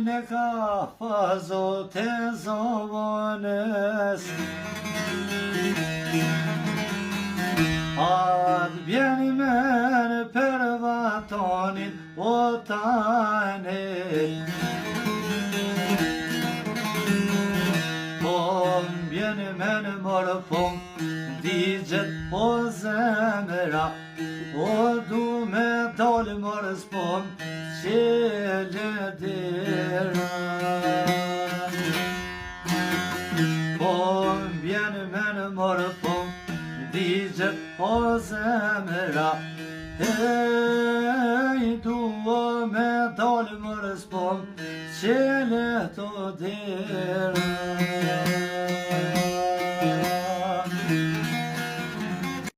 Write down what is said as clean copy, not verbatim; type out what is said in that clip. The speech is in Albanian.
e ka fazot e zovanës. Atë bjeni men për vatanin o tane. Po bjeni men mërë pom digjet o zemra. O du me dalë mërë s'pom qele dera. Po bjeni men mërë pom digjet o zemra. Hej, dua me dalë mërë s'pom qele to dera.